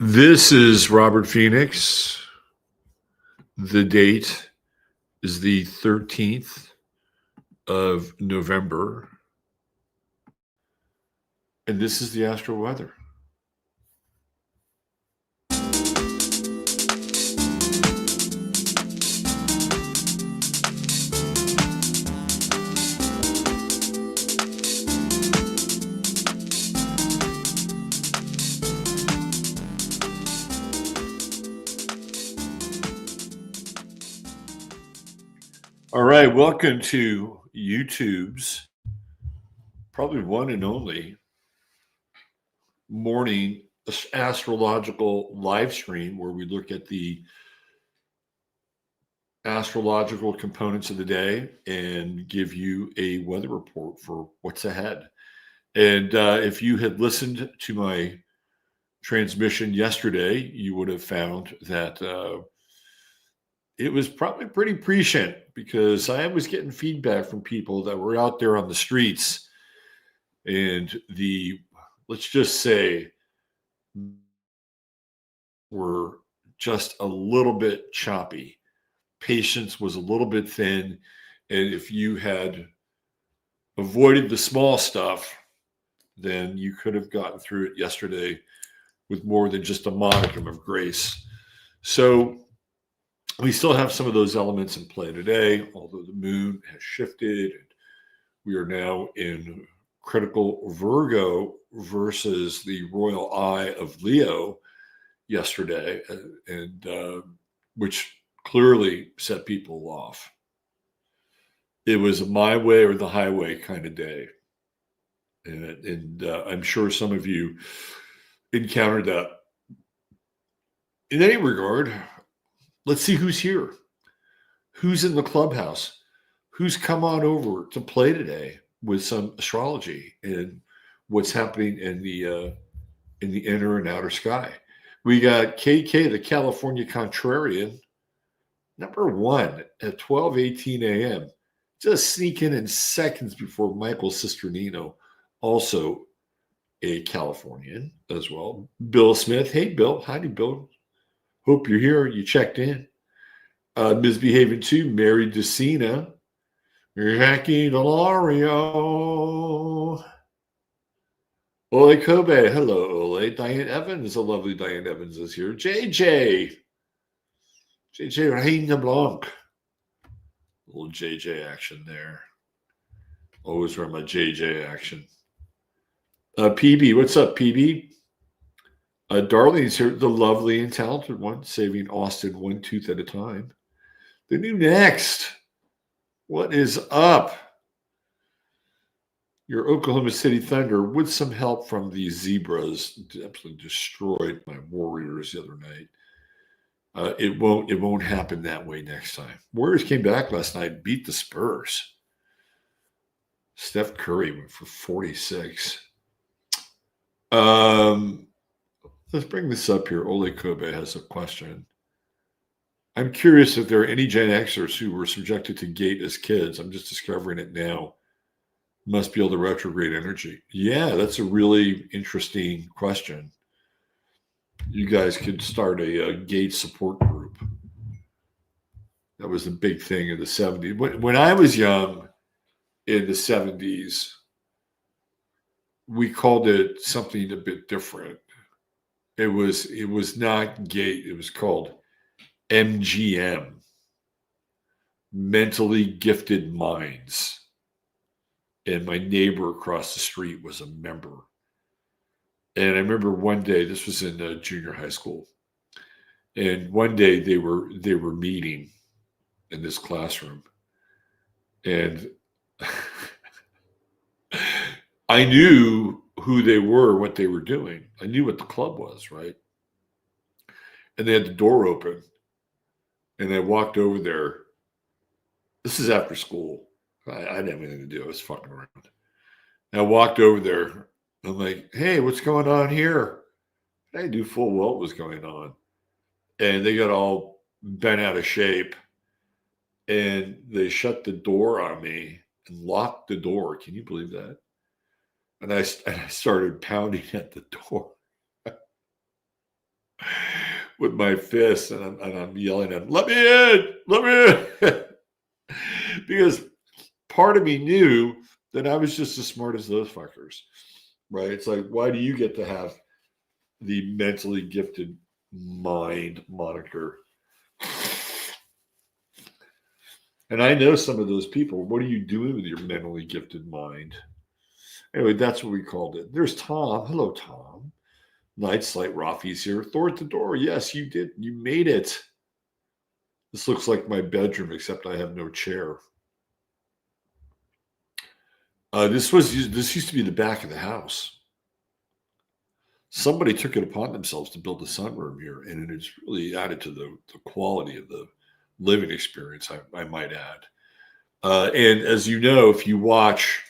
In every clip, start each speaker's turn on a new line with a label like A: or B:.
A: This is Robert Phoenix. The date is the 13th of November. And this is the Astro Weather. All right, welcome to YouTube's probably one and only morning astrological live stream where we look at the astrological components of the day and give you a weather report for what's ahead. And if you had listened to my transmission yesterday, you would have found that it was probably pretty prescient because I was getting feedback from people that were out there on the streets, and let's just say, were just a little bit choppy. Patience was a little bit thin, and if you had avoided the small stuff, then you could have gotten through it yesterday with more than just a modicum of grace. So we still have some of those elements in play today, although the moon has shifted. We are now in critical Virgo versus the royal eye of Leo yesterday, and which clearly set people off. It was a my way or the highway kind of day. And I'm sure some of you encountered that. In any regard, let's see who's here. Who's in the clubhouse? Who's come on over to play today with some astrology and what's happening in the inner and outer sky? We got KK, the California Contrarian, number one at 12:18 a.m. Just sneaking in seconds before Michael Cisternino, also a Californian as well. Bill Smith. Hey, Bill. Howdy, Bill. Hope you're here. You checked in. Misbehaving too. Mary DeCina. Jackie Delario. Ole Kobe. Hello, Ole. Diane Evans. The lovely Diane Evans is here. JJ Reina Blanc. Little JJ action there. Always run my JJ action. PB. What's up, PB? Darlene's here, the lovely and talented one, saving Austin one tooth at a time. The new next. What is up? Your Oklahoma City Thunder, with some help from the Zebras, absolutely destroyed my Warriors the other night. It won't happen that way next time. Warriors came back last night, beat the Spurs. Steph Curry went for 46. Let's bring this up here. Ole Kobe has a question. I'm curious if there are any Gen Xers who were subjected to gate as kids. I'm just discovering it now. Must be able to retrograde energy. Yeah, that's a really interesting question. You guys could start a gate support group. That was a big thing in the 70s. When I was young in the 70s, we called it something a bit different. It was not gate. It was called MGM, Mentally Gifted Minds. And my neighbor across the street was a member. And I remember one day, this was in junior high school, and one day they were meeting in this classroom, and I knew who they were, what they were doing. I knew what the club was, right? And they had the door open, and I walked over there. This is after school. I didn't have anything to do. I was fucking around. And I walked over there. I'm like, hey, what's going on here? I knew full well what was going on. And they got all bent out of shape. And they shut the door on me and locked the door. Can you believe that? And I started pounding at the door. with my fists, and I'm yelling at him, let me in, let me in. Because part of me knew that I was just as smart as those fuckers, right? It's like, why do you get to have the mentally gifted mind moniker? And I know some of those people. What are you doing with your mentally gifted mind? Anyway, that's what we called it. There's Tom. Hello, Tom. Night Slight Rafi's here. Thor at the door. Yes, you did. You made it. This looks like my bedroom, except I have no chair. This used to be the back of the house. Somebody took it upon themselves to build a sunroom here, and it's really added to the quality of the living experience, I might add. And as you know, if you watch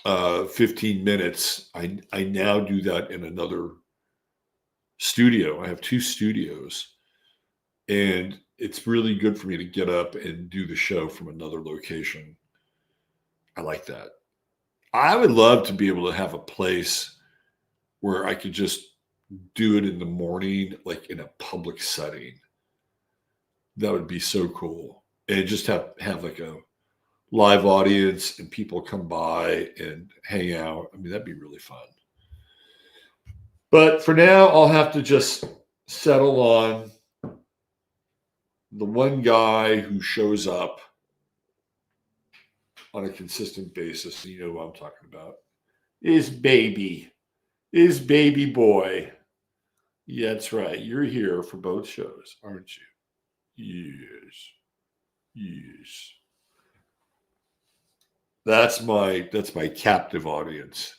A: 15 minutes, I now do that in another studio. I have 2 studios, and it's really good for me to get up and do the show from another location. I like that. I would love to be able to have a place where I could just do it in the morning, like in a public setting. That would be so cool. And just have like a live audience and people come by and hang out. I mean, that'd be really fun. But for now, I'll have to just settle on the one guy who shows up on a consistent basis. You know who I'm talking about. Is baby boy. Yeah, that's right. You're here for both shows, aren't you? Yes. That's my captive audience.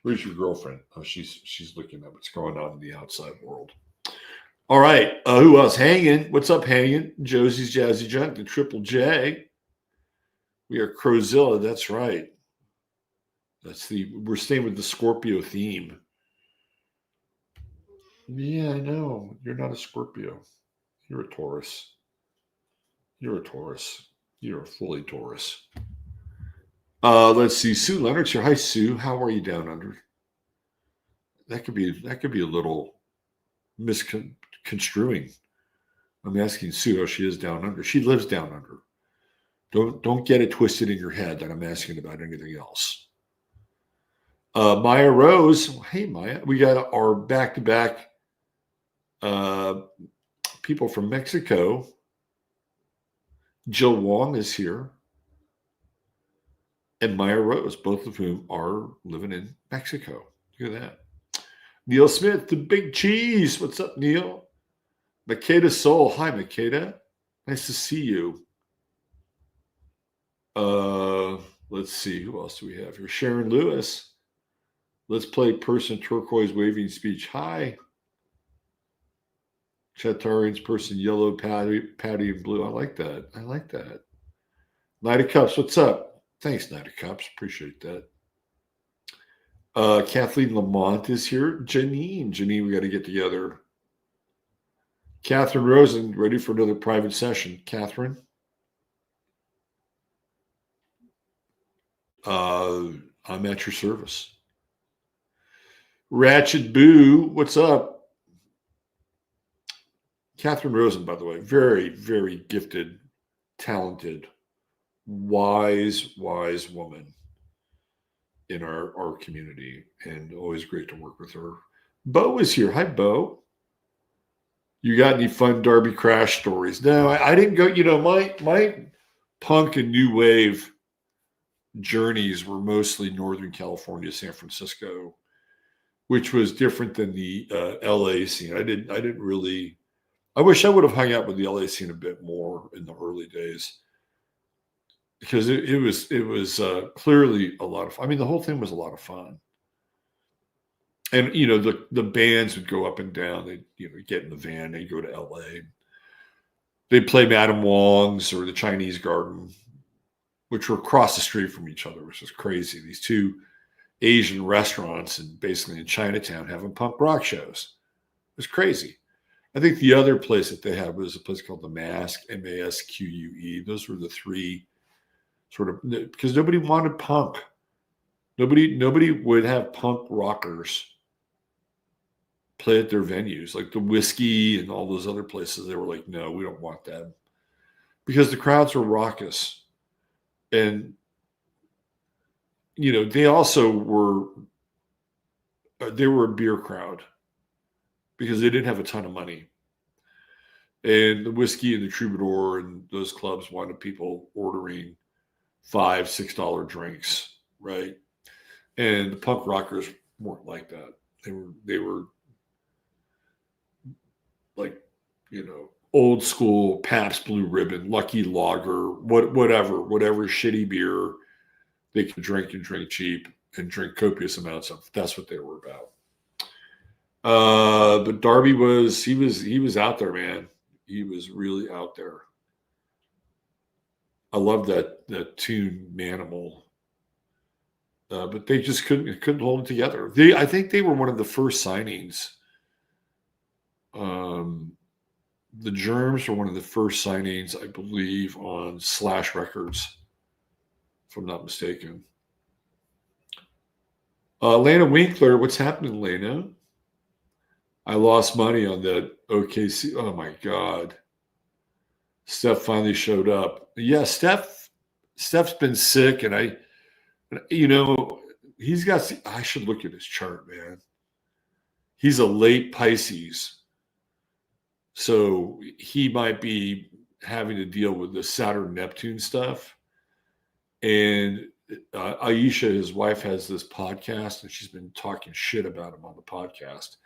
A: Where's your girlfriend? Oh, she's looking at what's going on in the outside world. All right. Who else? Hanging. What's up, Hanging? Josie's Jazzy Junk, the Triple J. We are Crowzilla. That's right. We're staying with the Scorpio theme. Yeah, I know. You're not a Scorpio. You're a Taurus. You're a fully Taurus. Let's see. Sue Leonard's here. Hi, Sue. How are you down under? That could be a little misconstruing. I'm asking Sue how she is down under. She lives down under. Don't get it twisted in your head that I'm asking about anything else. Maya Rose. Hey, Maya. We got our back-to-back people from Mexico. Jill Wong is here. And Maya Rose, both of whom are living in Mexico. Look at that. Neil Smith, the big cheese. What's up, Neil? Makeda Soul. Hi, Makeda. Nice to see you. Let's see. Who else do we have here? Sharon Lewis. Let's play person turquoise waving speech. Hi. Chatarian's person yellow, patty and blue. I like that. Knight of Cups. What's up? Thanks, Knight of Cups. Appreciate that. Kathleen Lamont is here. Janine, we got to get together. Catherine Rosen, ready for another private session. Catherine? I'm at your service. Ratchet Boo, what's up? Catherine Rosen, by the way, very, very gifted, talented, wise woman in our community, and always great to work with her. Bo is here. Hi, Bo. You got any fun Derby crash stories? No, I didn't go. You know, my punk and new wave journeys were mostly Northern California, San Francisco, which was different than the LA scene. I didn't really. I wish I would have hung out with the LA scene a bit more in the early days, because it was clearly a lot of fun. I mean, the whole thing was a lot of fun. And, you know, the bands would go up and down. They'd, get in the van. They'd go to L.A. They'd play Madame Wong's or the Chinese Garden, which were across the street from each other, which was crazy. These two Asian restaurants and basically in Chinatown having punk rock shows. It was crazy. I think the other place that they had was a place called The Mask, MASQUE. Those were the three sort of, because nobody wanted punk. Nobody would have punk rockers play at their venues, like the Whiskey and all those other places. They were like, no, we don't want that, because the crowds were raucous. And, they also they were a beer crowd because they didn't have a ton of money. And the Whiskey and the Troubadour and those clubs wanted people ordering $5, $6 drinks, right? And the punk rockers weren't like that. They were like, old school Pabst Blue Ribbon, Lucky Lager, whatever shitty beer they could drink and drink cheap and drink copious amounts of. That's what they were about. But Darby he was out there, man. He was really out there. I love that tune, Manimal. But they just couldn't hold it together. I think they were one of the first signings. The Germs were one of the first signings, I believe, on Slash Records, if I'm not mistaken. Lana Winkler, what's happening, Lana? I lost money on that OKC. Oh my God. Steph finally showed up. Yeah, Steph's been sick, and he's got, I should look at his chart, man. He's a late Pisces. So he might be having to deal with the Saturn Neptune stuff. And Aisha, his wife, has this podcast, and she's been talking shit about him on the podcast.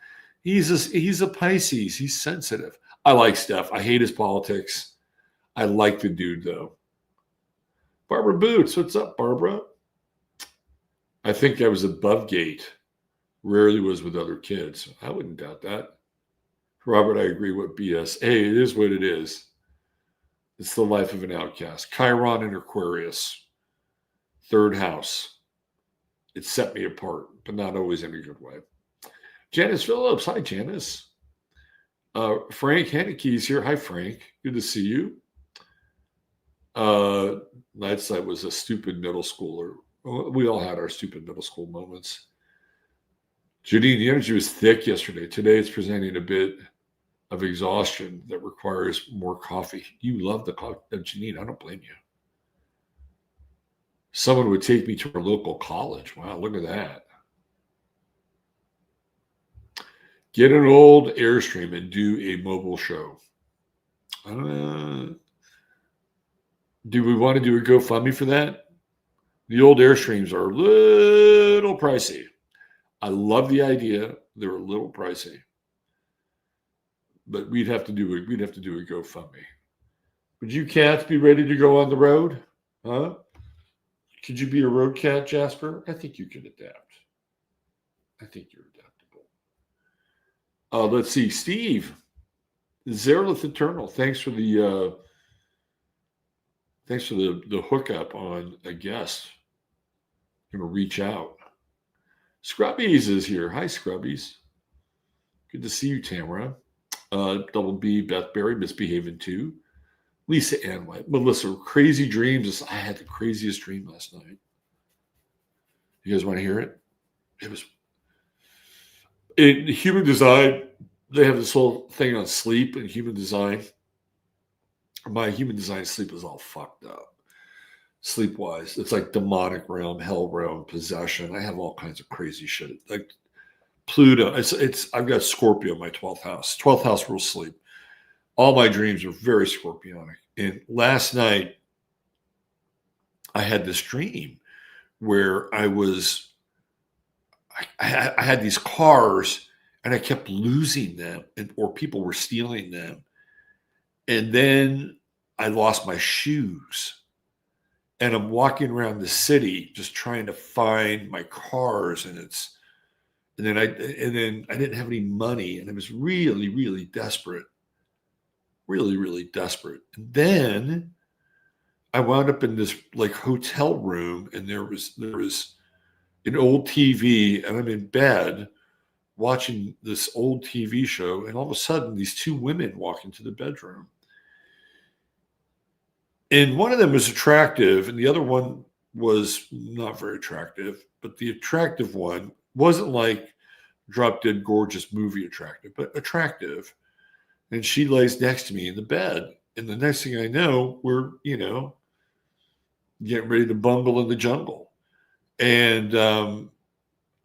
A: He's a Pisces. He's sensitive. I like Steph. I hate his politics. I like the dude, though. Barbara Boots, what's up, Barbara? I think I was above gate. Rarely was with other kids. I wouldn't doubt that. Robert, I agree with BS. Hey, it is what it is. It's the life of an outcast. Chiron and Aquarius. Third house. It set me apart, but not always in a good way. Janice Phillips. Hi, Janice. Frank Haneke's here. Hi, Frank. Good to see you. Nightside was a stupid middle schooler. We all had our stupid middle school moments. Janine, the energy was thick yesterday. Today it's presenting a bit of exhaustion that requires more coffee. You love the coffee. Janine, I don't blame you. Someone would take me to our local college. Wow, look at that. Get an old Airstream and do a mobile show. Do we want to do a GoFundMe for that? The old Airstreams are a little pricey. I love the idea. They're a little pricey, but we'd have to do a GoFundMe. Would you cats be ready to go on the road? Huh? Could you be a road cat, Jasper? I think you can adapt. I think you're adaptable. Let's see, Steve, Zerlith Eternal. Thanks for the hookup on a guest. I'm gonna reach out. Scrubbies is here. Hi, Scrubbies. Good to see you, Tamara. Double B, Beth Berry, misbehaving too. Lisa Ann White. Melissa, crazy dreams. I had the craziest dream last night. You guys want to hear it? It was in human design. They have this whole thing on sleep and human design. My human design sleep is all fucked up. Sleep-wise, it's like demonic realm, hell realm, possession. I have all kinds of crazy shit. Like Pluto. I've got Scorpio in my 12th house. 12th house rules sleep. All my dreams are very scorpionic. And last night, I had this dream where I had these cars and I kept losing them, or people were stealing them. And then I lost my shoes. And I'm walking around the city just trying to find my cars, and then I didn't have any money, and I was really, really desperate. Really, really desperate. And then I wound up in this like hotel room, and there was an old TV, and I'm in bed watching this old TV show, and all of a sudden these two women walk into the bedroom. And one of them was attractive, and the other one was not very attractive. But the attractive one wasn't like drop dead gorgeous movie attractive, but attractive. And she lays next to me in the bed. And the next thing I know, we're, getting ready to bungle in the jungle. And I'm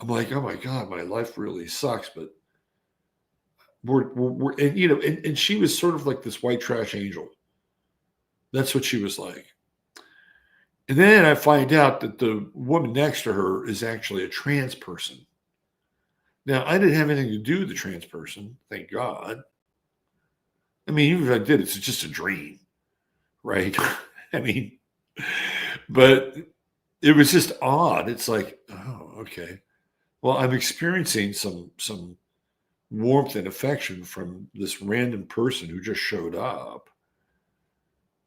A: like, oh my God, my life really sucks. But we're and she was sort of like this white trash angel. That's what she was like. And then I find out that the woman next to her is actually a trans person. Now, I didn't have anything to do with the trans person, thank God. I mean, even if I did, it's just a dream, right? I mean, but it was just odd. It's like, oh, okay. Well, I'm experiencing some warmth and affection from this random person who just showed up.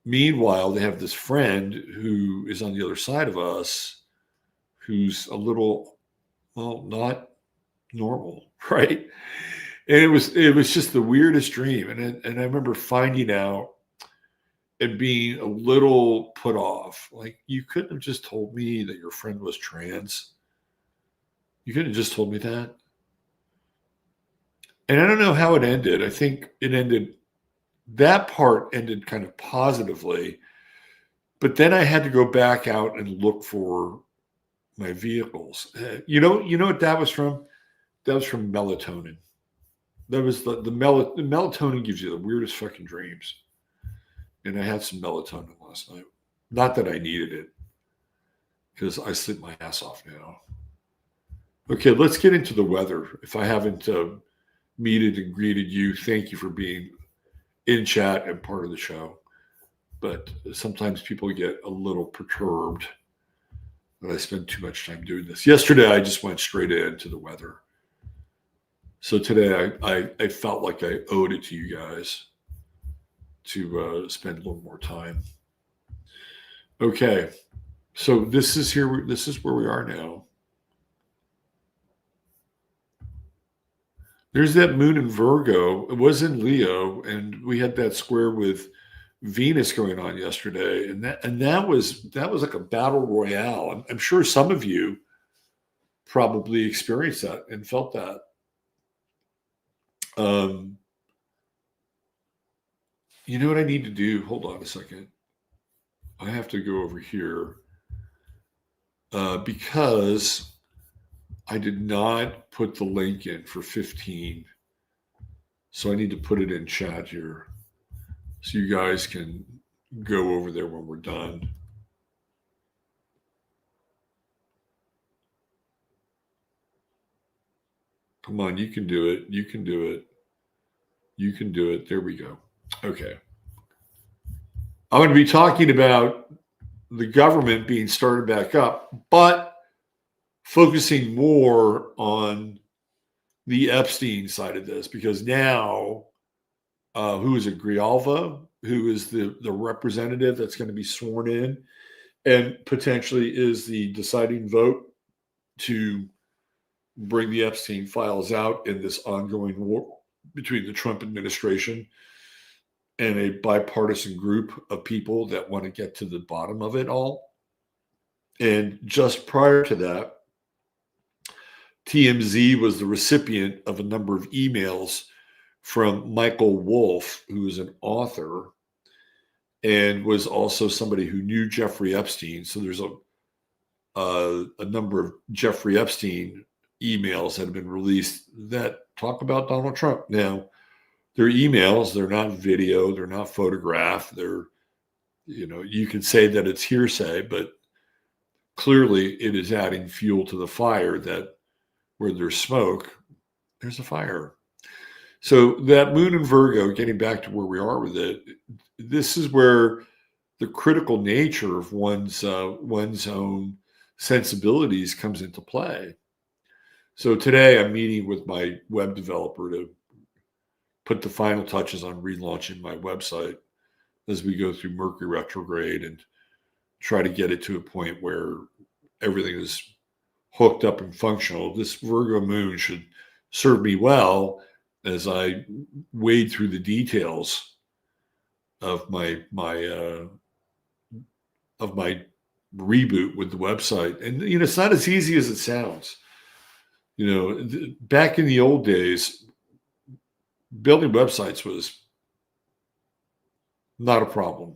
A: Meanwhile, they have this friend who is on the other side of us, who's a little, well, not normal, right? And it was just the weirdest dream. And I remember finding out and being a little put off. Like, you couldn't have just told me that your friend was trans. You couldn't have just told me that. And I don't know how it ended. I think that part ended kind of positively. But then I had to go back out and look for my vehicles. You know what that was from? That was from melatonin. That was the melatonin gives you the weirdest fucking dreams. And I had some melatonin last night. Not that I needed it, because I sleep my ass off now. Okay, let's get into the weather. If I haven't meted and greeted you, thank you for being in chat and part of the show. But sometimes people get a little perturbed that I spend too much time doing this. Yesterday, I just went straight into the weather. So today, I felt like I owed it to you guys to spend a little more time. Okay, so this is where we are now. There's that moon in Virgo. It was in Leo, and we had that square with Venus going on yesterday, and that was like a battle royale. I'm sure some of you probably experienced that and felt that. You know what I need to do? Hold on a second. I have to go over here because I did not put the link in for 15. So I need to put it in chat here so you guys can go over there when we're done. Come on, you can do it. You can do it. You can do it. There we go. Okay. I'm going to be talking about the government being started back up, but focusing more on the Epstein side of this, because now, who is it, Grijalva, who is the representative that's going to be sworn in and potentially is the deciding vote to bring the Epstein files out in this ongoing war between the Trump administration and a bipartisan group of people that want to get to the bottom of it all. And just prior to that, TMZ was the recipient of a number of emails from Michael Wolff, who is an author and was also somebody who knew Jeffrey Epstein. So there's a number of Jeffrey Epstein emails that have been released that talk about Donald Trump. Now, they're emails, they're not video, they're not photograph, they're, you can say that it's hearsay, but clearly it is adding fuel to the fire that where there's smoke, there's a fire. So that moon in Virgo, getting back to where we are with it, this is where the critical nature of one's own sensibilities comes into play. So today I'm meeting with my web developer to put the final touches on relaunching my website as we go through Mercury retrograde and try to get it to a point where everything is hooked up and functional. This Virgo moon should serve me well as I wade through the details of my reboot with the website. And it's not as easy as it sounds. Back in the old days, building websites was not a problem.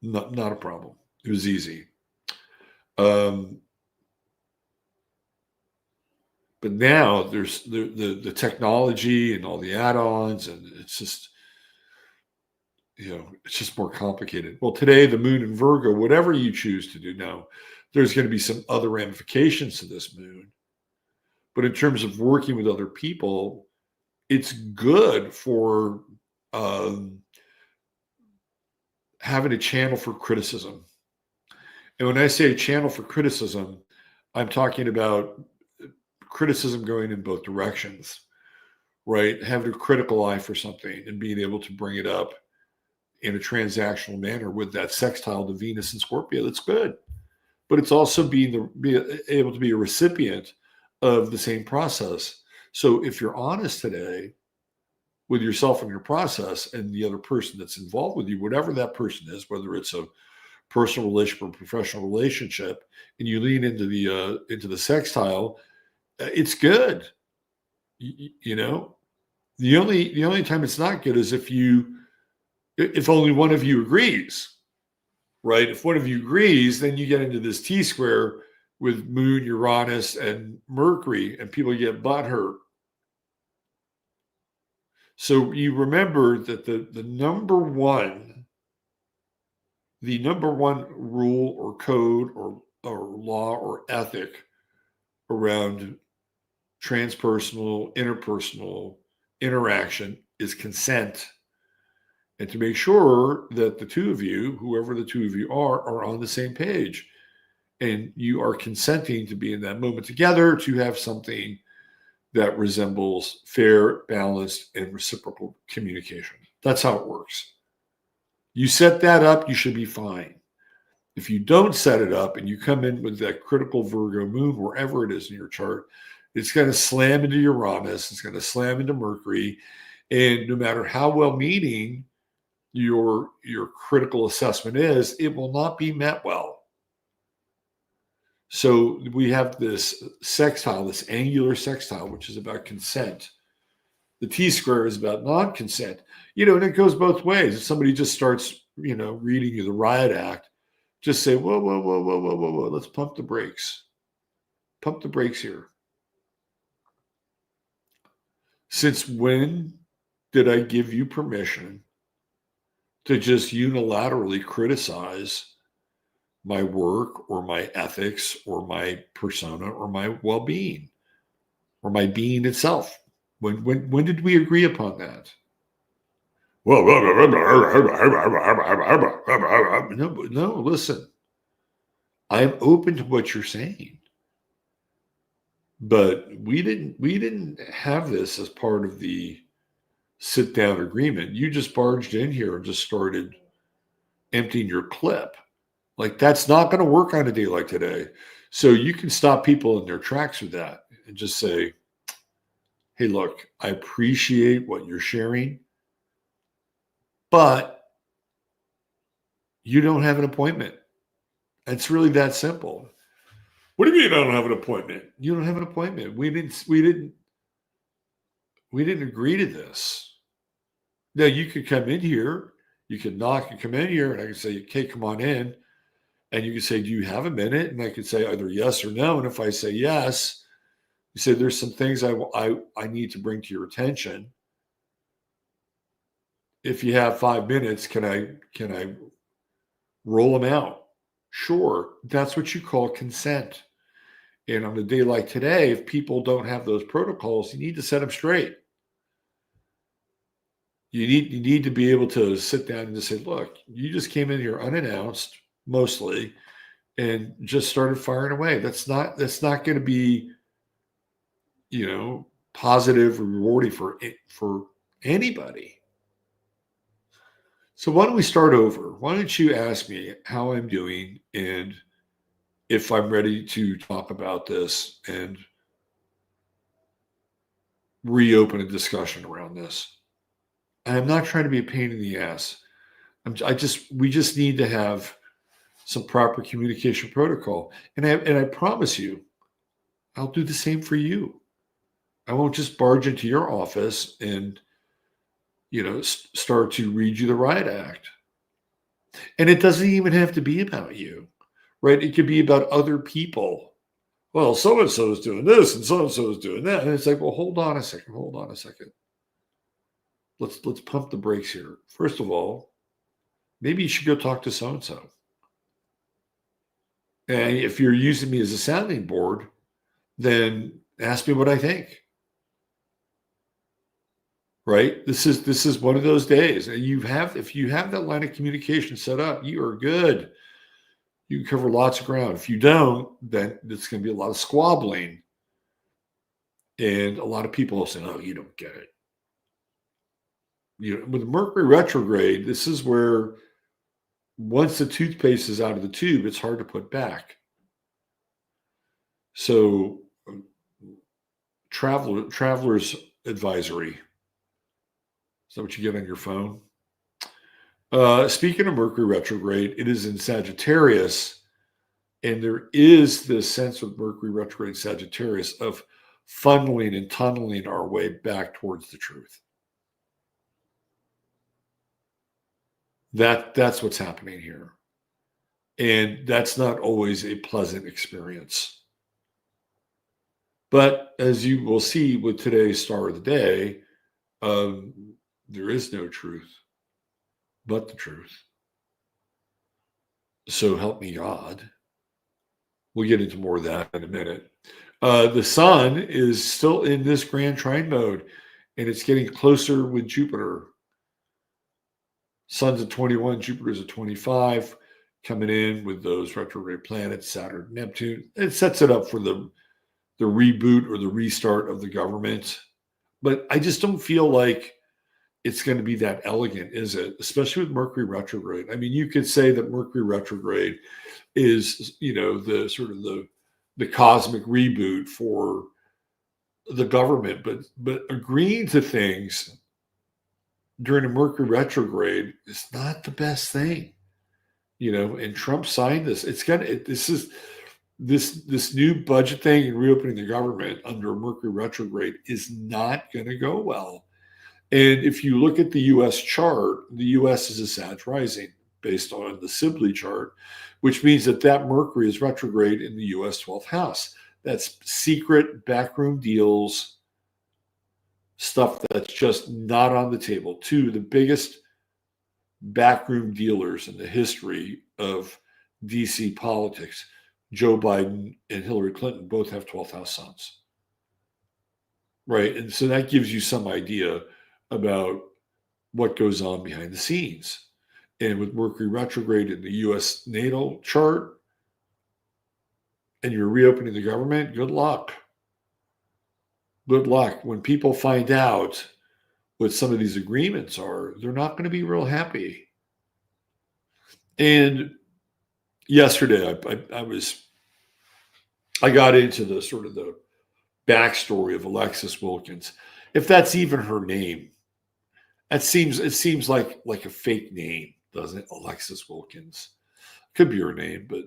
A: Not a problem. It was easy. But now there's the technology and all the add-ons, and it's just more complicated. Well, today the moon in Virgo, whatever you choose to do now, there's going to be some other ramifications to this moon. But in terms of working with other people, it's good for having a channel for criticism. And when I say a channel for criticism, I'm talking about criticism going in both directions, right? Having a critical eye for something and being able to bring it up in a transactional manner with that sextile to Venus and Scorpio. That's good. But it's also being able to be a recipient of the same process. So if you're honest today with yourself and your process and the other person that's involved with you, whatever that person is, whether it's a personal relationship or professional relationship, and you lean into the sextile, it's good. The only time it's not good is if only one of you agrees, right? If one of you agrees, then you get into this T-square with Moon, Uranus, and Mercury, and people get butthurt. So you remember that the number one rule or code or law or ethic around transpersonal, interpersonal interaction is consent. And to make sure that the two of you, whoever the two of you are on the same page. And you are consenting to be in that moment together to have something that resembles fair, balanced, and reciprocal communication. That's how it works. You set that up, you should be fine. If you don't set it up and you come in with that critical Virgo moon, wherever it is in your chart, it's going to slam into Uranus, it's going to slam into Mercury. And no matter how well-meaning your critical assessment is, it will not be met well. So we have this sextile, this angular sextile, which is about consent. The T-square is about non-consent. And it goes both ways. If somebody just starts, reading you the Riot Act, just say, whoa, whoa, whoa, whoa, whoa, whoa, whoa, let's pump the brakes. Pump the brakes here. Since when did I give you permission to just unilaterally criticize my work or my ethics or my persona or my well-being or my being itself? When did we agree upon that? Well, no, listen. I'm open to what you're saying. But we didn't have this as part of the sit-down agreement. You just barged in here and just started emptying your clip. Like, that's not going to work on a day like today. So you can stop people in their tracks with that and just say, hey, look, I appreciate what you're sharing, but you don't have an appointment. It's really that simple. What do you mean I don't have an appointment? You don't have an appointment. We didn't agree to this. Now, you could come in here, you could knock and come in here, and I could say, okay, come on in. And you could say, do you have a minute? And I could say either yes or no. And if I say yes, you say, there's some things I need to bring to your attention. If you have 5 minutes, can I roll them out? Sure. That's what you call consent. And on a day like today, if people don't have those protocols, you need to set them straight. You need to be able to sit down and just say, look, you just came in here unannounced, mostly, and just started firing away. That's not going to be, positive or rewarding for anybody. So why don't we start over? Why don't you ask me how I'm doing and if I'm ready to talk about this and reopen a discussion around this? And I'm not trying to be a pain in the ass. We just need to have some proper communication protocol. And I promise you, I'll do the same for you. I won't just barge into your office and, start to read you the riot act. And it doesn't even have to be about you, right? It could be about other people. Well, so-and-so is doing this and so-and-so is doing that. And it's like, well, hold on a second. Let's pump the brakes here. First of all, maybe you should go talk to so-and-so. And if you're using me as a sounding board, then ask me what I think. Right? This is one of those days. And if you have that line of communication set up, you are good. You can cover lots of ground. If you don't, then it's going to be a lot of squabbling. And a lot of people will say, oh, you don't get it. With Mercury retrograde, this is where once the toothpaste is out of the tube, it's hard to put back. So traveler's advisory. Is that what you get on your phone? Speaking of Mercury retrograde, it is in Sagittarius, and there is this sense with Mercury retrograde Sagittarius of funneling and tunneling our way back towards the truth. That's what's happening here. And that's not always a pleasant experience. But as you will see with today's star of the day, there is no truth but the truth. So help me God. We'll get into more of that in a minute. The sun is still in this grand trine mode, and it's getting closer with Jupiter. Sun's at 21, Jupiter's at 25, coming in with those retrograde planets, Saturn, Neptune. It sets it up for the reboot or the restart of the government. But I just don't feel like it's going to be that elegant, is it? Especially with Mercury retrograde. I mean, you could say that Mercury retrograde is, the sort of the cosmic reboot for the government, but agreeing to things during a Mercury retrograde is not the best thing, and Trump signed this. This new budget thing and reopening the government under Mercury retrograde is not going to go well. And if you look at the U.S. chart, the U.S. is a Sag rising based on the Sibley chart, which means that Mercury is retrograde in the U.S. 12th house. That's secret backroom deals, stuff that's just not on the table. Two of the biggest backroom dealers in the history of D.C. politics, Joe Biden and Hillary Clinton, both have 12th house sons. Right? And so that gives you some idea about what goes on behind the scenes. And with Mercury retrograde in the U.S. natal chart, and you're reopening the government, good luck. Good luck. When people find out what some of these agreements are, they're not going to be real happy. And yesterday, I got into the sort of the backstory of Alexis Wilkins, if that's even her name. It seems like a fake name, doesn't it? Alexis Wilkins. Could be her name, but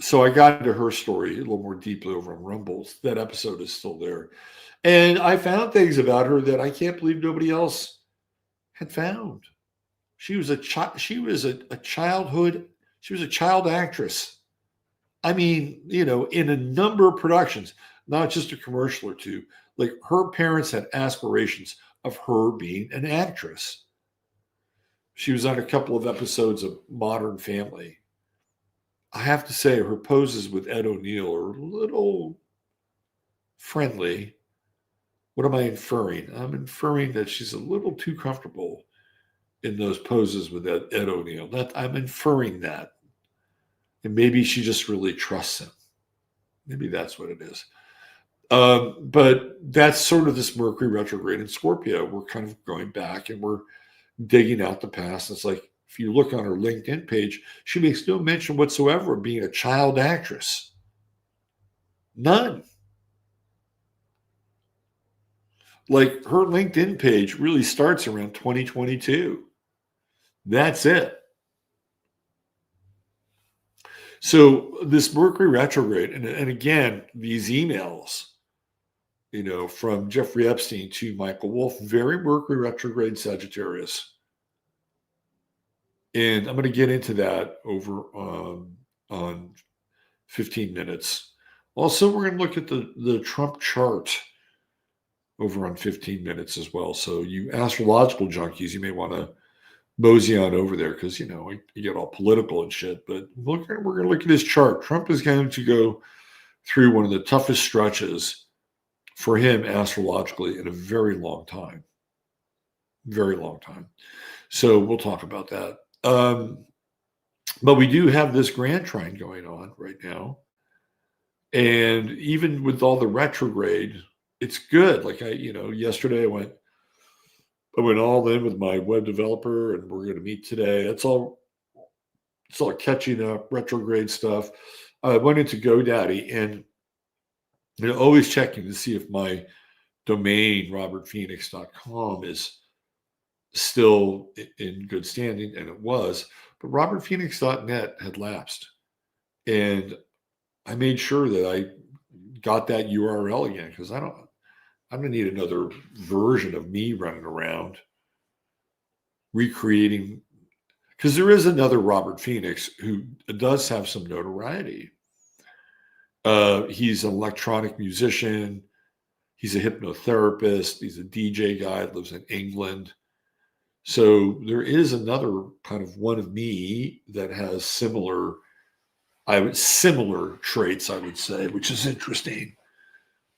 A: so I got into her story a little more deeply over on Rumble. That episode is still there. And I found things about her that I can't believe nobody else had found. She was a child actress. I mean, in a number of productions, not just a commercial or two. Like, her parents had aspirations of her being an actress. She was on a couple of episodes of Modern Family. I have to say, her poses with Ed O'Neill are a little friendly. What am I inferring? I'm inferring that she's a little too comfortable in those poses with Ed O'Neill. I'm inferring that. And maybe she just really trusts him. Maybe that's what it is. But that's sort of this Mercury retrograde in Scorpio. We're kind of going back and we're digging out the past. It's like, if you look on her LinkedIn page, she makes no mention whatsoever of being a child actress. None. Like, her LinkedIn page really starts around 2022. That's it. So this Mercury retrograde, and again, these emails, from Jeffrey Epstein to Michael Wolff, very Mercury retrograde Sagittarius. And I'm going to get into that over on 15 minutes. Also, we're going to look at the Trump chart over on 15 minutes as well. So you astrological junkies, you may want to mosey on over there because, you get all political and shit. But we're going to look at his chart. Trump is going to go through one of the toughest stretches for him astrologically in a very long time. Very long time. So we'll talk about that. But we do have this grand trine going on right now. And even with all the retrograde, it's good. Like yesterday I went all in with my web developer, and we're going to meet today. It's all catching up, retrograde stuff. I went into GoDaddy and always checking to see if my domain, robertphoenix.com, is still in good standing, and it was. But robertphoenix.net had lapsed. And I made sure that I got that URL again because I don't need another version of me running around recreating, because there is another Robert Phoenix who does have some notoriety. He's an electronic musician. He's a hypnotherapist. He's a DJ guy, lives in England. So there is another kind of one of me that has similar traits, I would say, which is interesting.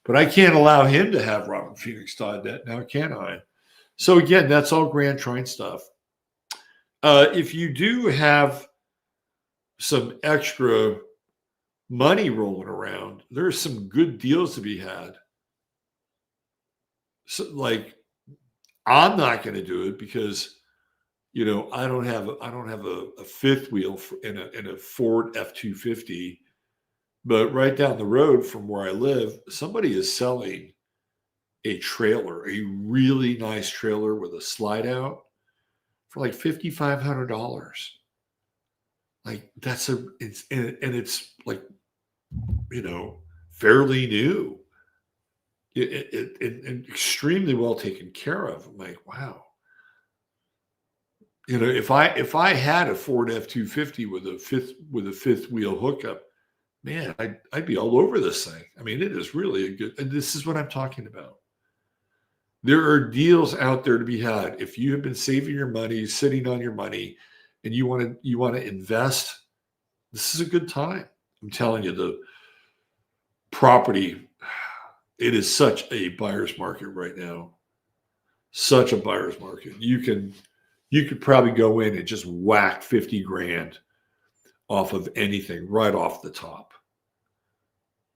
A: But I can't allow him to have robertphoenix.net now, can I? So again, that's all grand trine stuff. If you do have some extra money rolling around, there's some good deals to be had. So, I'm not going to do it because, I don't have a fifth wheel in a Ford F-250. But right down the road from where I live, somebody is selling a trailer, a really nice trailer with a slide out for like $5,500. Like it's like, fairly new. And extremely well taken care of. I'm like, wow. If I had a Ford F-250 with a fifth wheel hookup, man, I'd be all over this thing. I mean, it is really a good, and this is what I'm talking about. There are deals out there to be had. If you have been saving your money, sitting on your money, and you want to invest, this is a good time. I'm telling you, the property, it is such a buyer's market right now. Such a buyer's market. You could probably go in and just whack 50 grand off of anything right off the top.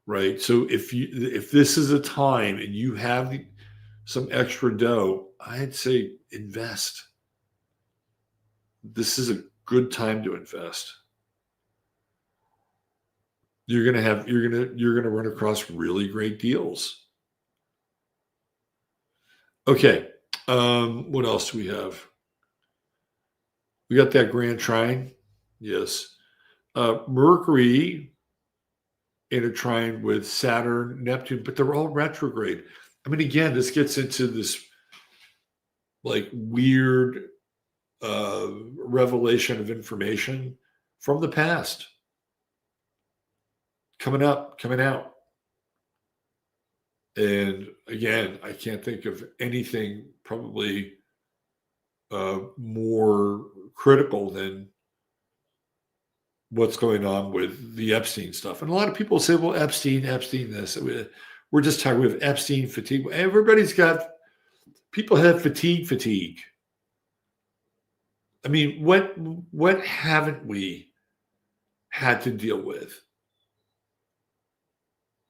A: Right. So if this is a time and you have some extra dough, I'd say invest. This is a good time to invest. You're gonna run across really great deals. Okay. What else do we have? We got that grand trine. Yes. Mercury in a trine with Saturn, Neptune, but they're all retrograde. I mean, again, this gets into this weird revelation of information from the past coming out. And again, I can't think of anything probably more critical than what's going on with the Epstein stuff. And a lot of people say, well, Epstein this. We're just tired. We have Epstein fatigue. People have fatigue. I mean, what haven't we had to deal with?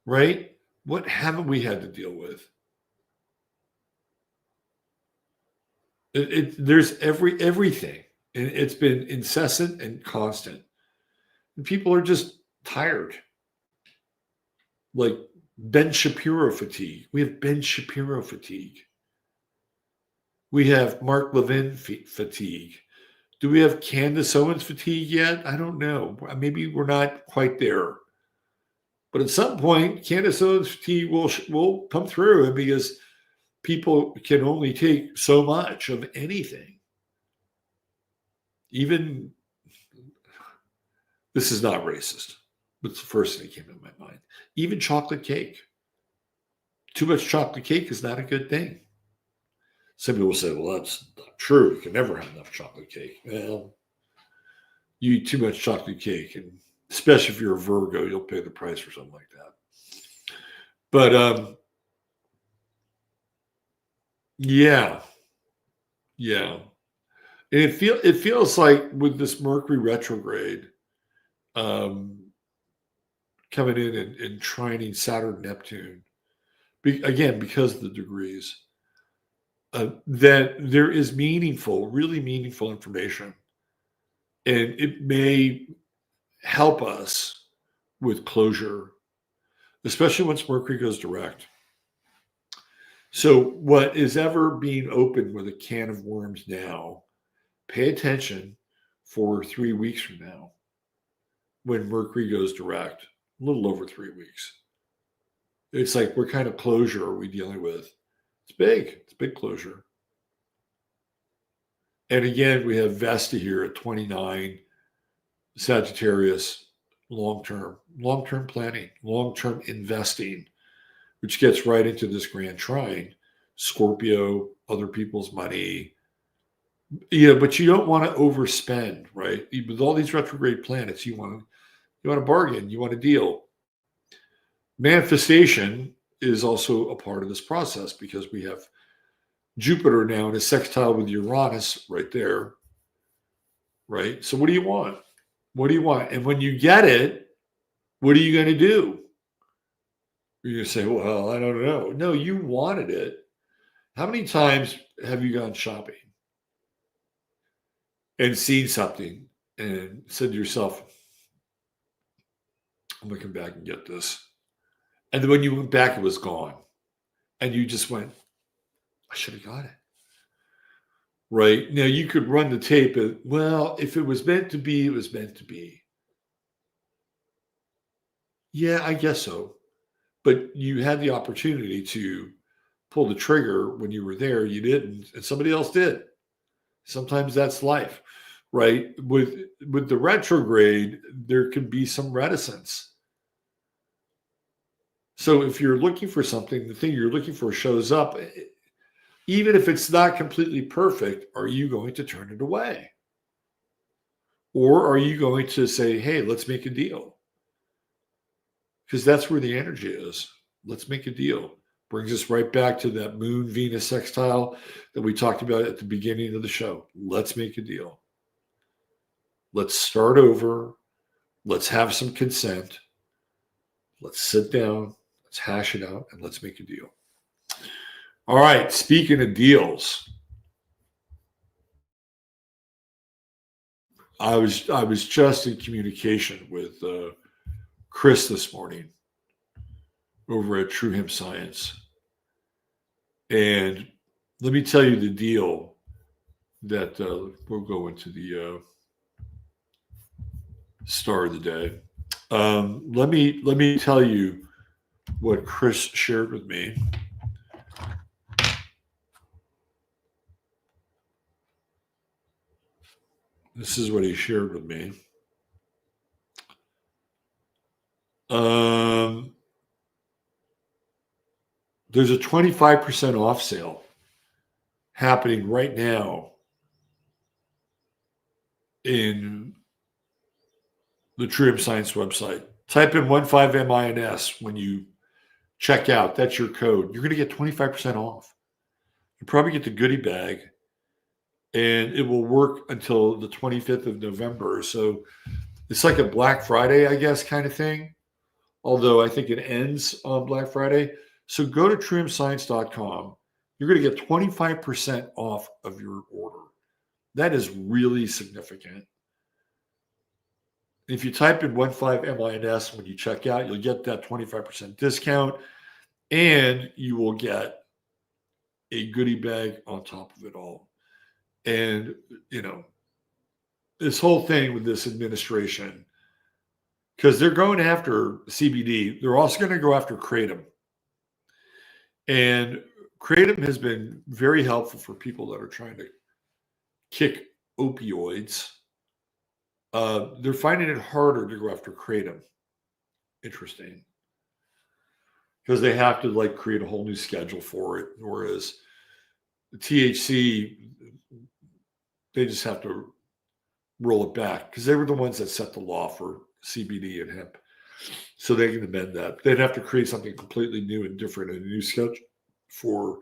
A: Right? What haven't we had to deal with? There's everything. And it's been incessant and constant. And people are just tired. Like Ben Shapiro fatigue. We have Ben Shapiro fatigue. We have Mark Levin fatigue. Do we have Candace Owens fatigue yet? I don't know. Maybe we're not quite there. But at some point, Candace Owens fatigue will come through, and because people can only take so much of anything. Even, this is not racist, but it's the first thing that came to my mind. Even chocolate cake. Too much chocolate cake is not a good thing. Some people say, well, that's not true. You can never have enough chocolate cake. Well, you eat too much chocolate cake, and especially if you're a Virgo, you'll pay the price for something like that. But yeah. And it feels like with this Mercury retrograde coming in and trining Saturn, Neptune, again, because of the degrees, that there is really meaningful information. And it may help us with closure, especially once Mercury goes direct. So what is ever being opened with a can of worms now, pay attention for 3 weeks from now when Mercury goes direct, a little over 3 weeks. It's like, what kind of closure are we dealing with? It's big. It's big closure. And again, we have Vesta here at 29, Sagittarius, long-term planning, long-term investing, which gets right into this grand trine, Scorpio, other people's money. But you don't want to overspend, right? With all these retrograde planets, you want to bargain, you want to deal. Manifestation is also a part of this process because we have Jupiter now in a sextile with Uranus right there, right? So what do you want? What do you want? And when you get it, what are you going to do? You're going to say, well, I don't know. No, you wanted it. How many times have you gone shopping and seen something and said to yourself, I'm going to come back and get this? And then when you went back, it was gone. And you just went, I should have got it. Right? Now, you could run the tape of, well, if it was meant to be, it was meant to be. Yeah, I guess so. But you had the opportunity to pull the trigger when you were there. You didn't, and somebody else did. Sometimes that's life, right? With the retrograde, there can be some reticence. So if you're looking for something, the thing you're looking for shows up. Even if it's not completely perfect, are you going to turn it away? Or are you going to say, hey, let's make a deal? Because that's where the energy is. Let's make a deal. Brings us right back to that Moon Venus sextile that we talked about at the beginning of the show. Let's make a deal. Let's start over. Let's have some consent. Let's sit down. Let's hash it out, and let's make a deal. All right. Speaking of deals, I was just in communication with Chris this morning over at True Hemp Science. And let me tell you the deal that we'll go into the star of the day. Let me tell you what Chris shared with me. This is what he shared with me. There's a 25% off sale happening right now in the True Hemp Science website. Type in 15MINS when you check out. That's your code. You're going to get 25% off. You probably get the goodie bag, and it will work until the 25th of November. So it's like a Black Friday, I guess, kind of thing. Although I think it ends on Black Friday. So go to truehempscience.com. You're going to get 25% off of your order. That is really significant. If you type in 15MINS when you check out, you'll get that 25% discount, and you will get a goodie bag on top of it all. And, this whole thing with this administration, because they're going after CBD, they're also going to go after kratom. And kratom has been very helpful for people that are trying to kick opioids. They're finding it harder to go after kratom. Interesting. Because they have to like create a whole new schedule for it. Whereas the THC, they just have to roll it back because they were the ones that set the law for CBD and hemp. So they can amend that. They'd have to create something completely new and different, a new schedule for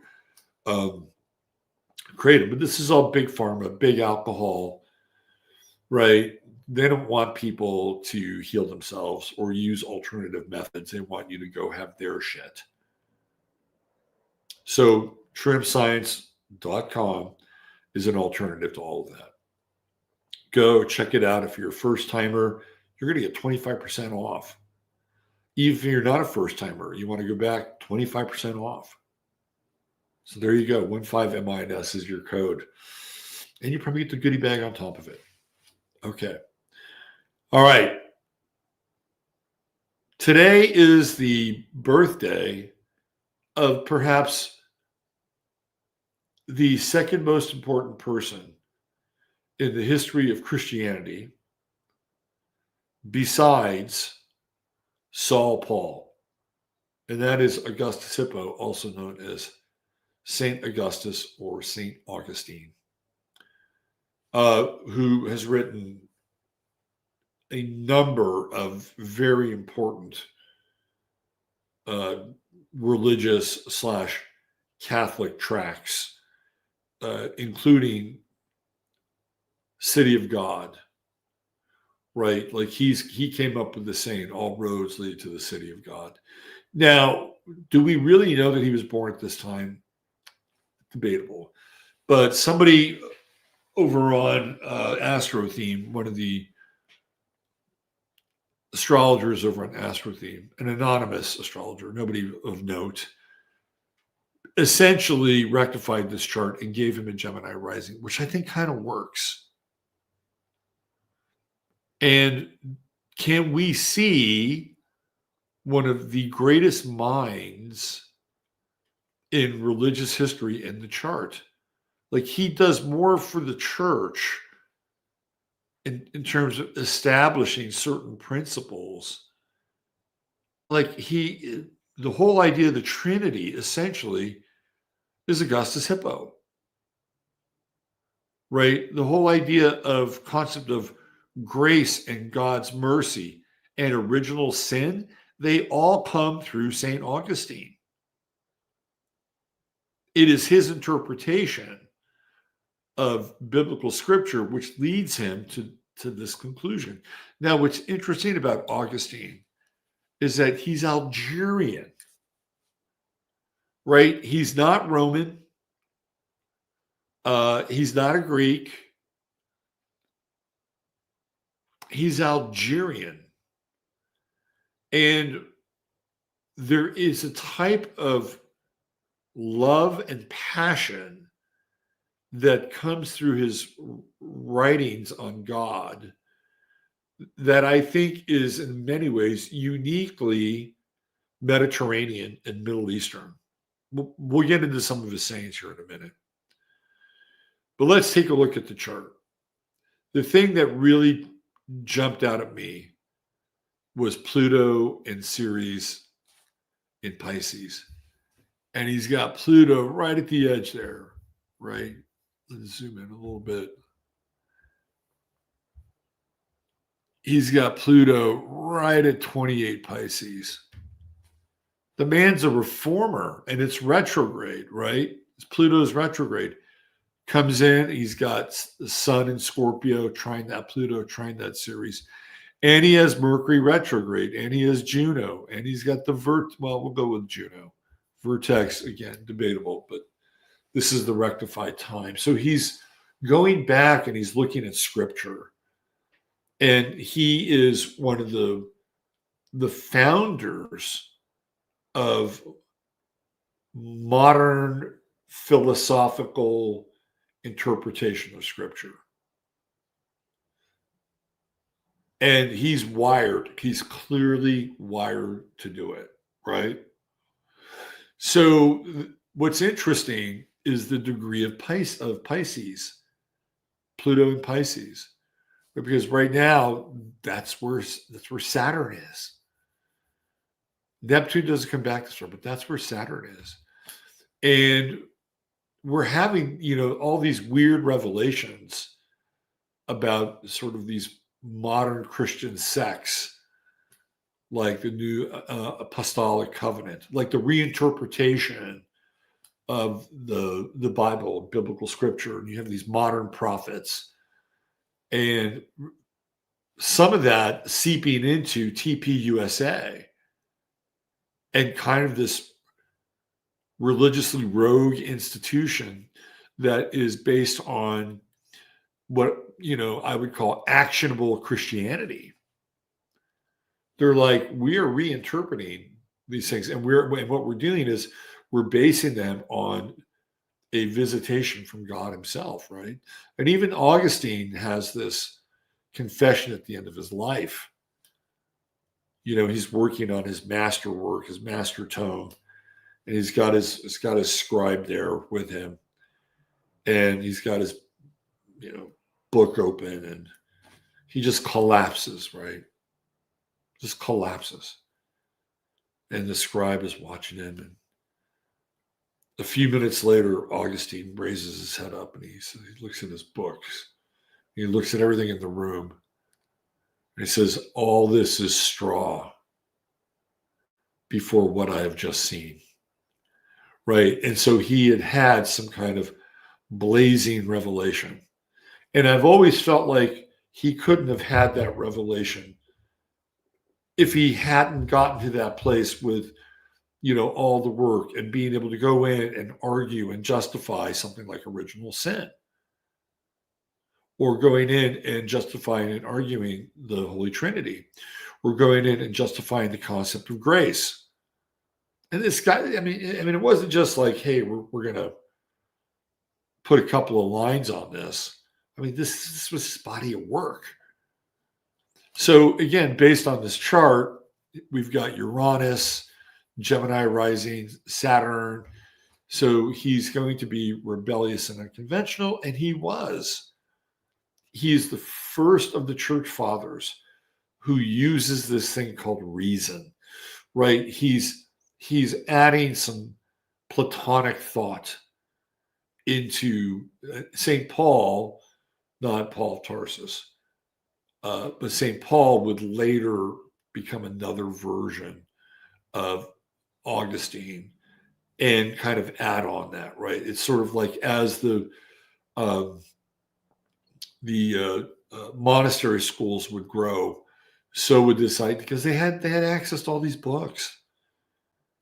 A: kratom. But this is all big pharma, big alcohol, right? They don't want people to heal themselves or use alternative methods. They want you to go have their shit. So TrumScience.com is an alternative to all of that. Go check it out. If you're a first timer, you're going to get 25% off. Even if you're not a first timer, you want to go back, 25% off. So there you go. 15MINS is your code. And you probably get the goodie bag on top of it. Okay. All right. Today is the birthday of perhaps the second most important person in the history of Christianity besides Saul Paul. And that is Augustus Hippo, also known as Saint Augustus or Saint Augustine, who has written a number of very important religious / Catholic tracts, including City of God, right? Like he came up with the saying, all roads lead to the city of God. Now, do we really know that he was born at this time? Debatable. But somebody over on Astro Theme, one of the astrologers over on Astro Theme, an anonymous astrologer, nobody of note, essentially rectified this chart and gave him a Gemini rising, which I think kind of works. And can we see one of the greatest minds in religious history in the chart? Like, he does more for the church in terms of establishing certain principles. Like, the whole idea of the Trinity essentially is Augustus Hippo, right? The whole idea of concept of grace and God's mercy and original sin, they all come through St. Augustine. It is his interpretation of biblical scripture which leads him to this conclusion. Now, what's interesting about Augustine is that he's Algerian, right? He's not Roman. He's not a Greek. He's Algerian. And there is a type of love and passion that comes through his writings on God that I think is in many ways uniquely Mediterranean and Middle Eastern. We'll get into some of his sayings here in a minute. But let's take a look at the chart. The thing that really jumped out at me was Pluto in Ceres in Pisces. And he's got Pluto right at the edge there, right? Let's zoom in a little bit. He's got Pluto right at 28 Pisces. The man's a reformer and it's retrograde, right? It's Pluto's retrograde. Comes in, he's got the Sun in Scorpio, trying that Pluto, trying that Ceres. And he has Mercury retrograde, and he has Juno, and he's got the well, we'll go with Juno. Vertex, again, debatable, but this is the rectified time. So he's going back and he's looking at scripture. And he is one of the founders of modern philosophical interpretation of scripture. And he's wired. He's clearly wired to do it, right? So what's interesting is the degree of Pisces, Pluto and Pisces, because right now that's where Saturn is. Neptune doesn't come back this year, but that's where Saturn is, and we're having all these weird revelations about sort of these modern Christian sects, like the new apostolic covenant, like the reinterpretation of the Bible, biblical scripture, and you have these modern prophets, and some of that seeping into TPUSA and kind of this religiously rogue institution that is based on what I would call actionable Christianity. They're like, we are reinterpreting these things, and what we're doing is we're basing them on a visitation from God himself, right? And even Augustine has this confession at the end of his life. He's working on his masterwork, his master tome, and he's got his scribe there with him, and he's got his book open, and he just collapses, right? Just collapses. And the scribe is watching him. And a few minutes later, Augustine raises his head up and he looks in his books. He looks at everything in the room. And he says, all this is straw before what I have just seen. Right? And so he had some kind of blazing revelation. And I've always felt like he couldn't have had that revelation if he hadn't gotten to that place with, all the work and being able to go in and argue and justify something like original sin, or going in and justifying and arguing the Holy Trinity, or going in and justifying the concept of grace. And this guy, I mean, it wasn't just like, hey, we're going to put a couple of lines on this. I mean, this was his body of work. So again, based on this chart, we've got Uranus, Gemini rising, Saturn. So he's going to be rebellious and unconventional, and he was. He is the first of the church fathers who uses this thing called reason, right? He's adding some Platonic thought into St. Paul, not Paul Tarsus. But St. Paul would later become another version of Augustine and kind of add on that, right? It's sort of like as the monastery schools would grow, so would this idea, because they had access to all these books.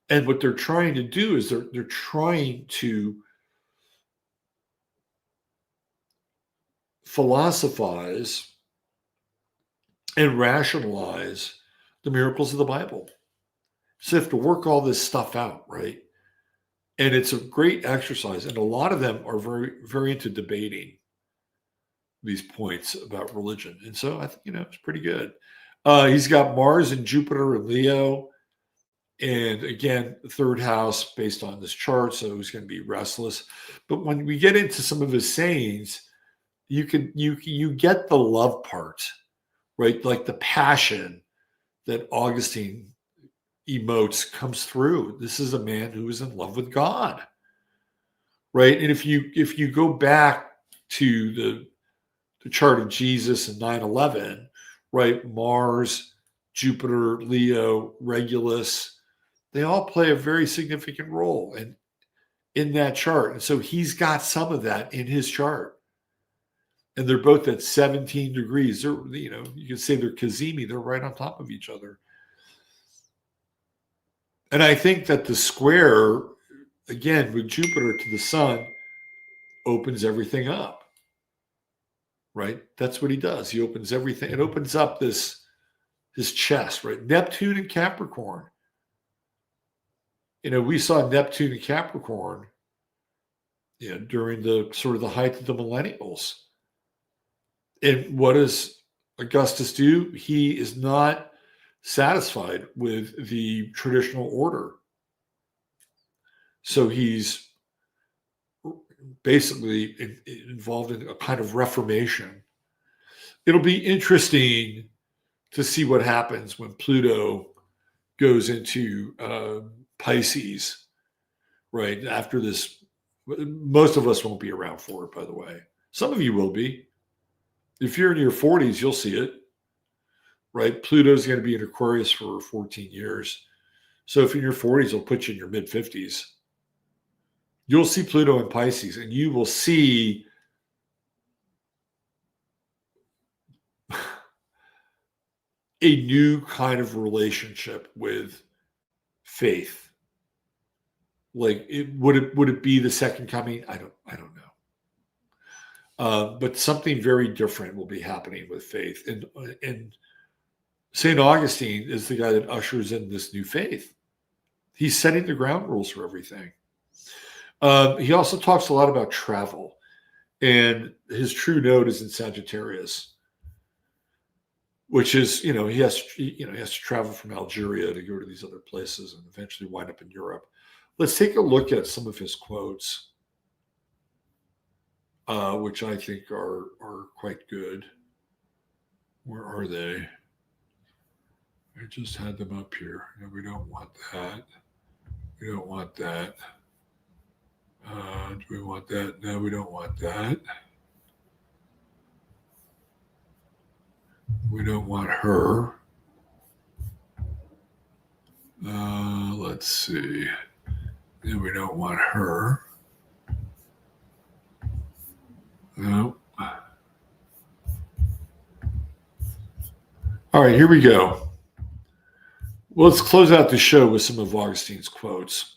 A: And what they're trying to do is they're trying to philosophize and rationalize the miracles of the Bible. So you have to work all this stuff out, right? And it's a great exercise. And a lot of them are very, very into debating these points about religion. And so I think, it's pretty good. He's got Mars and Jupiter and Leo. And again, the third house based on this chart. So he's going to be restless. But when we get into some of his sayings, you get the love part, right? Like the passion that Augustine emotes comes through. This is a man who is in love with God, right? And if you go back to the chart of Jesus and 9/11, right? Mars, Jupiter, Leo, Regulus, they all play a very significant role in that chart. And so he's got some of that in his chart. And they're both at 17 degrees. They're, you can say they're Cazimi. They're right on top of each other. And I think that the square, again, with Jupiter to the sun, opens everything up, right? That's what he does. He opens everything. It opens up his chest, right? Neptune and Capricorn. We saw Neptune and Capricorn, during the sort of the height of the millennials. And what does Augustus do? He is not satisfied with the traditional order. So he's basically involved in a kind of reformation. It'll be interesting to see what happens when Pluto goes into Pisces, right? After this, most of us won't be around for it, by the way. Some of you will be. If you're in your 40s, you'll see it, right? Pluto's going to be in Aquarius for 14 years. So if you're in your 40s, it'll put you in your mid 50s. You'll see Pluto in Pisces, and you will see a new kind of relationship with faith. Like, would it be the second coming? I don't know. But something very different will be happening with faith, and St. Augustine is the guy that ushers in this new faith. He's setting the ground rules for everything. He also talks a lot about travel, and his true node is in Sagittarius, which is, he has to travel from Algeria to go to these other places and eventually wind up in Europe. Let's take a look at some of his quotes, which I think are quite good. Where are they? I just had them up here. No, we don't want that. We don't want that. Do we want that? No, we don't want that. We don't want her. Let's see. No, we don't want her. No. All right, here we go. Well, let's close out the show with some of Augustine's quotes.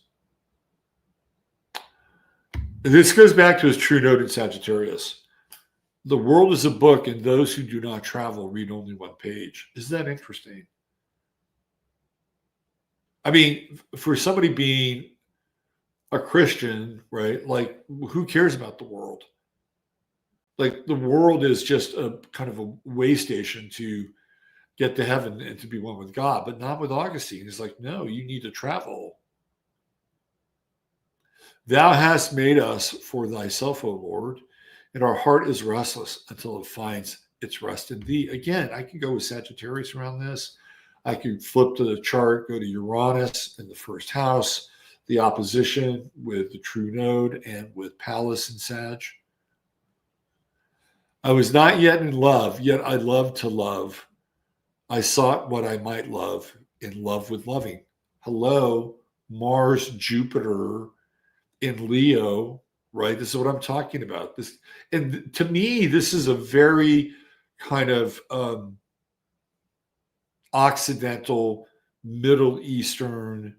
A: This goes back to his true node in Sagittarius. The world is a book, and those who do not travel read only one page. Isn't that interesting? I mean, for somebody being a Christian, right? Like, who cares about the world? Like, the world is just a kind of a way station to get to heaven and to be one with God, but not with Augustine. He's like, no, you need to travel. Thou hast made us for thyself, O Lord, and our heart is restless until it finds its rest in thee. Again, I can go with Sagittarius around this. I could flip to the chart, go to Uranus in the first house, the opposition with the true node and with Pallas and Sag. I was not yet in love, yet I loved to love. I sought what I might love, in love with loving. Hello, Mars, Jupiter in Leo, right? This is what I'm talking about. This, and to me, this is a very kind of Occidental, Middle Eastern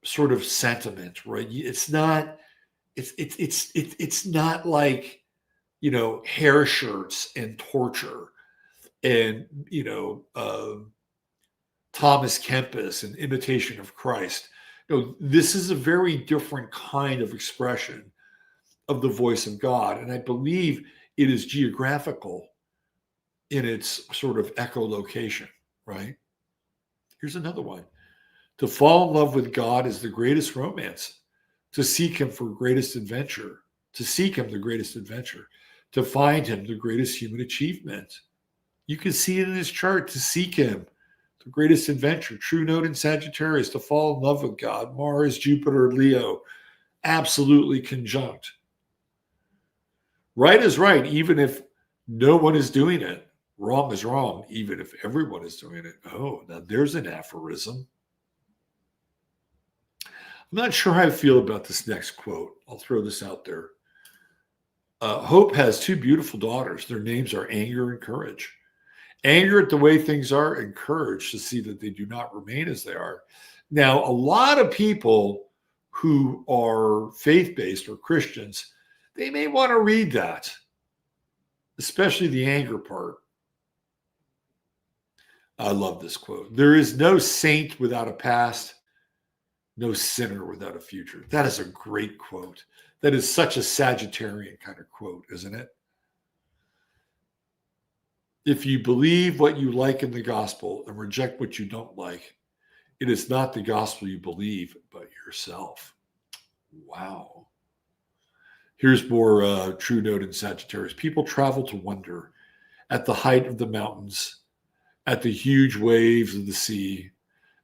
A: sort of sentiment, right? It's not like, hair shirts and torture and, Thomas Kempis and Imitation of Christ. This is a very different kind of expression of the voice of God. And I believe it is geographical in its sort of echolocation, right? Here's another one. To fall in love with God is the greatest romance. To seek him for greatest adventure. To seek him the greatest adventure. To find him the greatest human achievement. You can see it in his chart. To seek him, the greatest adventure. True node in Sagittarius. To fall in love with God. Mars, Jupiter, Leo. Absolutely conjunct. Right is right, even if no one is doing it. Wrong is wrong, even if everyone is doing it. Oh, now there's an aphorism. I'm not sure how I feel about this next quote. I'll throw this out there. Hope has two beautiful daughters. Their names are Anger and Courage. Anger at the way things are, and courage to see that they do not remain as they are. Now, a lot of people who are faith-based or Christians, they may want to read that, especially the anger part. I love this quote. There is no saint without a past, no sinner without a future. That is a great quote. That is such a Sagittarian kind of quote, isn't it? If you believe what you like in the gospel and reject what you don't like, it is not the gospel you believe, but yourself. Wow. Here's more true note in Sagittarius. People travel to wonder at the height of the mountains, at the huge waves of the sea,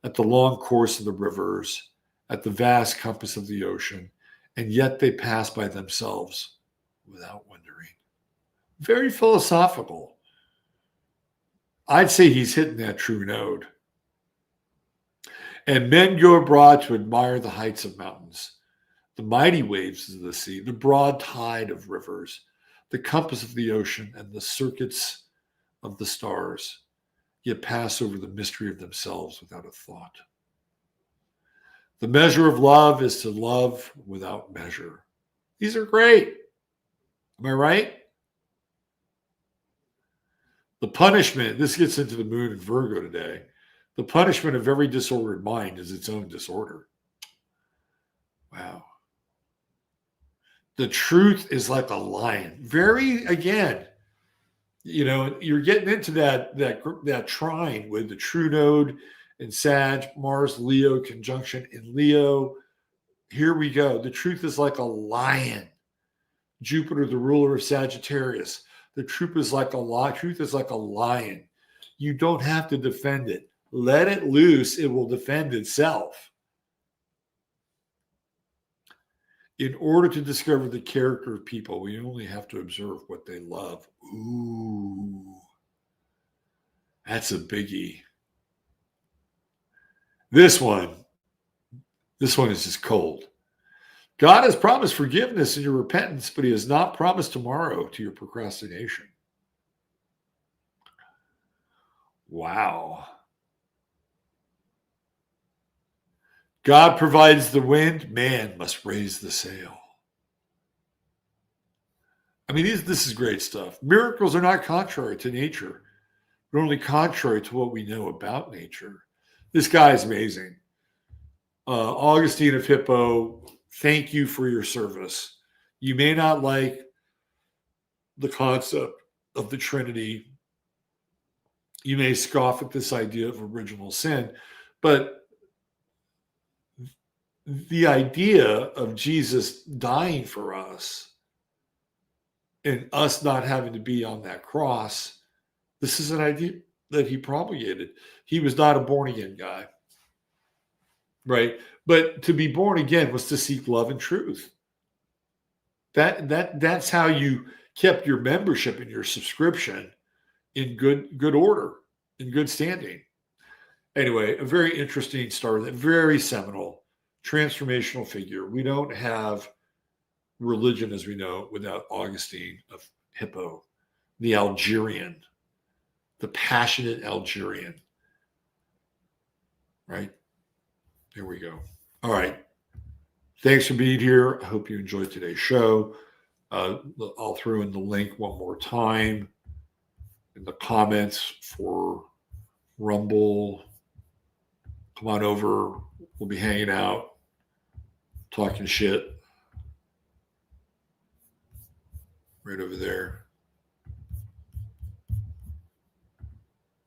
A: at the long course of the rivers, at the vast compass of the ocean, and yet they pass by themselves without wondering. Very philosophical. I'd say he's hitting that true node. And men go abroad to admire the heights of mountains, the mighty waves of the sea, the broad tide of rivers, the compass of the ocean, and the circuits of the stars, yet pass over the mystery of themselves without a thought. The measure of love is to love without measure. These are great. Am I right? The punishment, this gets into the moon in Virgo today. The punishment of every disordered mind is its own disorder. Wow. The truth is like a lion. Very, again, you're getting into that trine with the true node in Sag, Mars, Leo conjunction in Leo. Here we go. The truth is like a lion. Jupiter, the ruler of Sagittarius. The truth is like a lion. You don't have to defend it. Let it loose. It will defend itself. In order to discover the character of people, we only have to observe what they love. Ooh, that's a biggie. This one is just cold. God has promised forgiveness in your repentance, but he has not promised tomorrow to your procrastination. Wow. God provides the wind, man must raise the sail. I mean, this is great stuff. Miracles are not contrary to nature, but only contrary to what we know about nature. This guy is amazing. Augustine of Hippo, thank you for your service. You may not like the concept of the Trinity. You may scoff at this idea of original sin, but the idea of Jesus dying for us and us not having to be on that cross, this is an idea that he promulgated. He was not a born-again guy, right? But to be born again was to seek love and truth. That's how you kept your membership and your subscription in good order, in good standing. Anyway, a very interesting star, very seminal, transformational figure. We don't have religion as we know it without Augustine of Hippo, the Algerian, the passionate Algerian. Right? There we go. All right. Thanks for being here. I hope you enjoyed today's show. I'll throw in the link one more time in the comments for Rumble. Come on over. We'll be hanging out, talking shit. Right over there.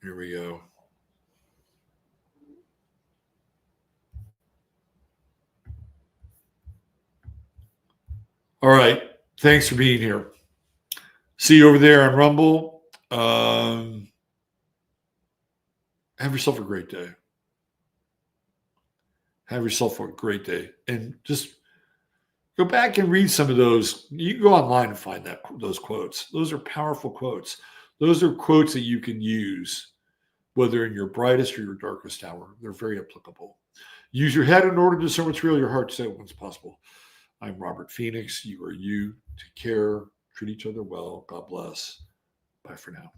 A: Here we go. All right. Thanks for being here. See you over there on Rumble. Have yourself a great day. Have yourself a great day. And just go back and read some of those. You can go online and find those quotes. Those are powerful quotes. Those are quotes that you can use, whether in your brightest or your darkest hour. They're very applicable. Use your head in order to discern what's real, your heart to say what's possible. I'm Robert Phoenix. You are you. Take care. Treat each other well. God bless. Bye for now.